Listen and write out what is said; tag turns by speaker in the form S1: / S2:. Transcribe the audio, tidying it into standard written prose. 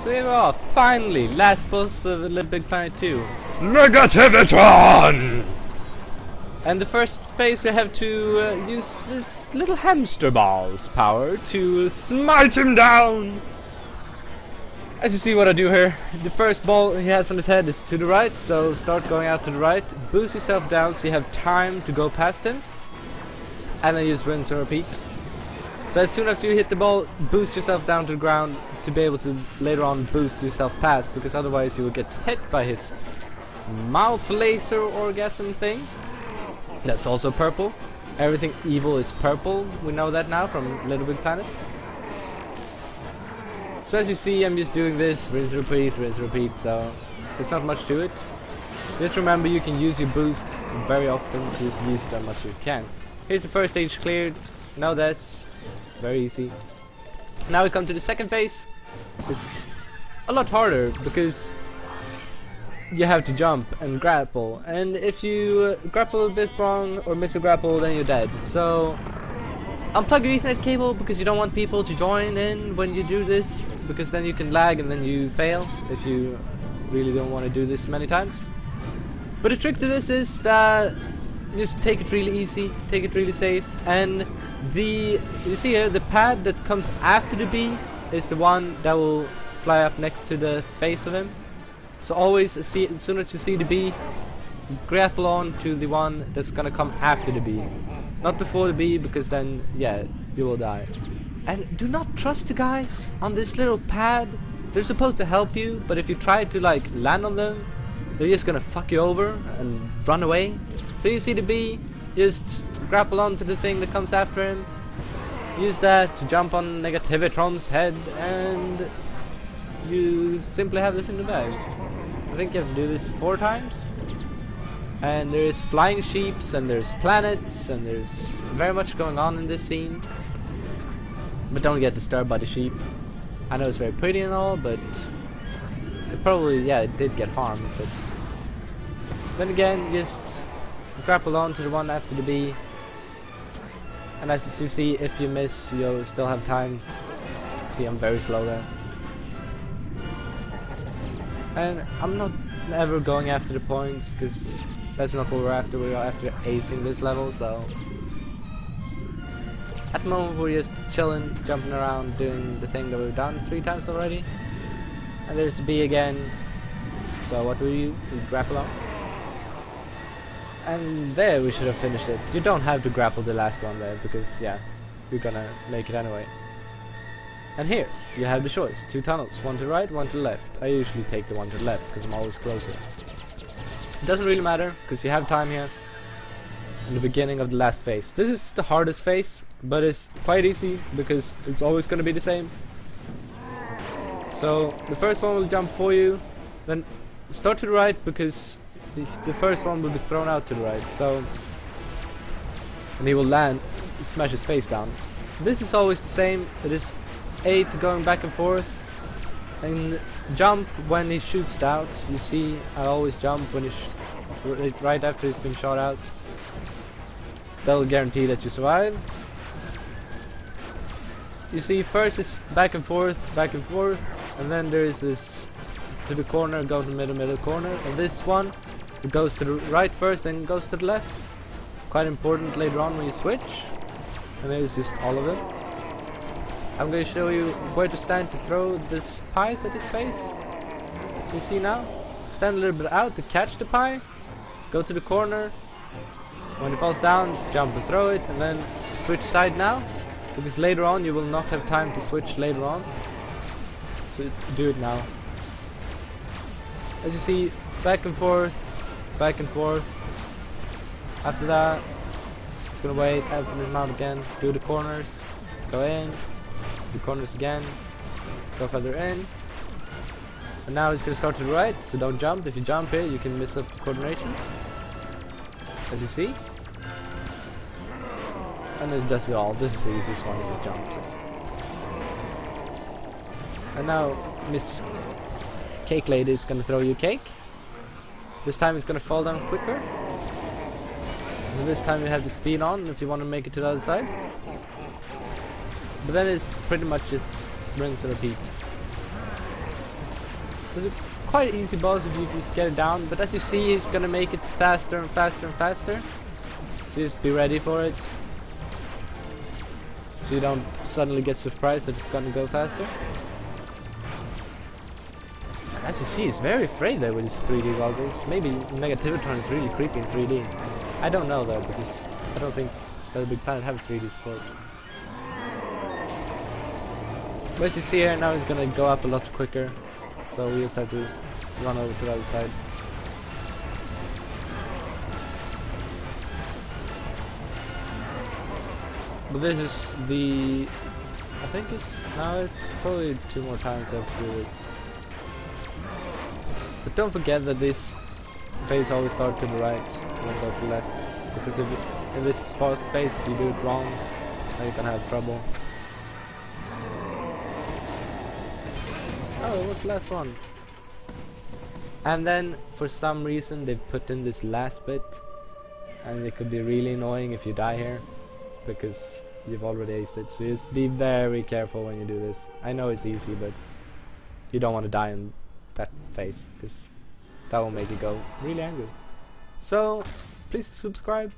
S1: So here we are, finally, last boss of Little Big Planet 2.
S2: Negativitron!
S1: And the first phase we have to use this little hamster ball's power to smite him down! As you see what I do here, the first ball he has on his head is to the right, so start going out to the right, boost yourself down so you have time to go past him, and then just rinse and repeat. So as soon as you hit the ball, boost yourself down to the ground to be able to later on boost yourself past, because otherwise you will get hit by his mouth laser orgasm thing. That's also purple. Everything evil is purple, we know that now from Little Big Planet. So as you see, I'm just doing this, rinse, repeat, so there's not much to it. Just remember you can use your boost very often, so just use it as much as you can. Here's the first stage cleared. Now that's very easy. Now we come to the second phase. It's a lot harder because you have to jump and grapple, and if you grapple a bit wrong or miss a grapple, then you're dead. So unplug your Ethernet cable because you don't want people to join in when you do this, because then you can lag and then you fail if you really don't want to do this many times. But the trick to this is that just take it really easy, take it really safe, and you see here, the pad that comes after the B is the one that will fly up next to the face of him. So always, as soon as you see the B, grapple on to the one that's gonna come after the B. Not before the B, because then, yeah, you will die. And do not trust the guys on this little pad. They're supposed to help you, but if you try to like land on them, they're just gonna fuck you over and run away. So you see the B, just grapple onto the thing that comes after him. Use that to jump on Negativitron's head, and you simply have this in the bag. I think you have to do this 4 times. And there's flying sheeps, and there's planets, and there's very much going on in this scene. But don't get disturbed by the sheep. I know it's very pretty and all, but it probably, yeah, it did get harmed. But then again, just grapple on to the one after the B. And as you see, if you miss, you'll still have time. See, I'm very slow there. And I'm not ever going after the points, because that's not what we're after. We're after acing this level, so at the moment we're just chilling, jumping around, doing the thing that we've done 3 times already. And there's the B again. So what do? We grapple on. And there we should have finished it. You don't have to grapple the last one there, because yeah, you're gonna make it anyway. And here, you have the choice. 2 tunnels, one to the right, one to the left. I usually take the one to the left, because I'm always closer. It doesn't really matter, because you have time here. In the beginning of the last phase. This is the hardest phase, but it's quite easy, because it's always gonna be the same. So, the first one will jump for you, then start to the right, because the first one will be thrown out to the right, so, and he will land, smash his face down. This is always the same. It is 8 going back and forth, and jump when he shoots it out. You see, I always jump when he right after he's been shot out. That will guarantee that you survive. You see, first is back and forth, and then there is this to the corner, go to the middle corner, and this one, it goes to the right first, then goes to the left. It's quite important later on when you switch. And there's just all of them. I'm going to show you where to stand to throw this pies at his face. You see now? Stand a little bit out to catch the pie. Go to the corner. When it falls down, jump and throw it, and then switch side now. Because later on you will not have time to switch later on. So do it now. As you see, back and forth. After that, it's gonna wait, open his mouth again, do the corners, go in, do corners again, go further in. And now he's gonna start to the right, so don't jump. If you jump here, you can miss up coordination. As you see. And this does it all. This is the easiest one, it's just jump. And now Miss Cake Lady is gonna throw you cake. This time it's gonna fall down quicker. So this time you have the speed on if you want to make it to the other side. But then it's pretty much just rinse and repeat. It's a quite easy boss if you just get it down, but as you see, he's gonna make it faster and faster and faster. So just be ready for it. So you don't suddenly get surprised that it's gonna go faster. And as you see, he's very afraid there with his 3D goggles. Maybe Negativitron is really creepy in 3D. I don't know though, because I don't think Little Big Planet have 3D support. But as you see here, now he's gonna go up a lot quicker. So we just have to run over to the other side. But this is the... I think it's... No, it's probably 2 more times I have to do this. But don't forget that this phase always starts to the right and then go to the left. Because if in this fast phase, if you do it wrong, then you can have trouble. Oh, it was the last one. And then, for some reason, they've put in this last bit. And it could be really annoying if you die here. Because you've already aced it. So just be very careful when you do this. I know it's easy, but you don't want to die in that phase. Because that will make you go really angry. So, please subscribe.